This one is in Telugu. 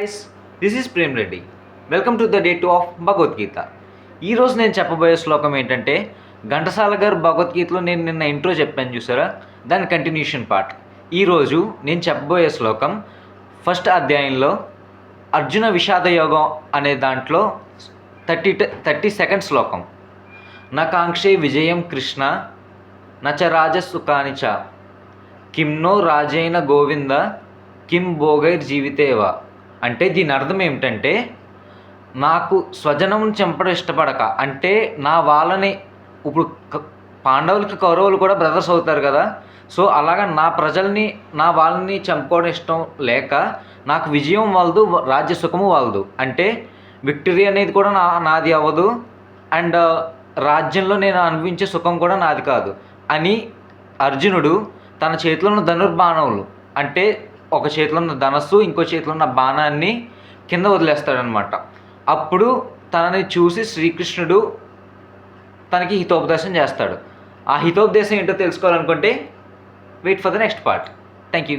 Guys, this is Prem Reddy. Welcome to the day 2 of Bhagavad Gita. ఈరోజు నేను చెప్పబోయే శ్లోకం ఏంటంటే, ఘంటసాల గారు భగవద్గీతలో నేను నిన్న ఇంట్రో చెప్పాను చూసారా, దాని కంటిన్యూషన్ పార్ట్. ఈరోజు నేను చెప్పబోయే శ్లోకం ఫస్ట్ అధ్యాయంలో అర్జున విషాద యోగం అనే దాంట్లో 32nd శ్లోకం. నా కాంక్షే విజయం కృష్ణ నచ రాజసుఖాని చ కిమ్నో రాజైన గోవింద కిం భోగైర్ జీవితేవా. అంటే దీని అర్థం ఏమిటంటే, నాకు స్వజనం చంపడం ఇష్టపడక, అంటే నా వాళ్ళని, ఇప్పుడు పాండవులకి కౌరవులు కూడా బ్రదర్స్ అవుతారు కదా, సో అలాగా నా ప్రజల్ని, నా వాళ్ళని చంపుకోవడం ఇష్టం లేక నాకు విజయం వాళ్ళదు, రాజ్య సుఖము వాళ్ళదు. అంటే విక్టరీ అనేది కూడా నాది అవ్వదు, అండ్ రాజ్యంలో నేను అనుభవించే సుఖం కూడా నాది కాదు అని అర్జునుడు తన చేతిలో ఉన్న ధనుర్బాణములు, అంటే ఒక చేతిలో ఉన్న ధనస్సు, ఇంకో చేతిలో ఉన్న బాణాన్ని కింద వదిలేస్తాడనమాట. అప్పుడు తనని చూసి శ్రీకృష్ణుడు తనకి హితోపదేశం చేస్తాడు. ఆ హితోపదేశం ఏంటో తెలుసుకోవాలనుకుంటే wait for the next part. Thank you.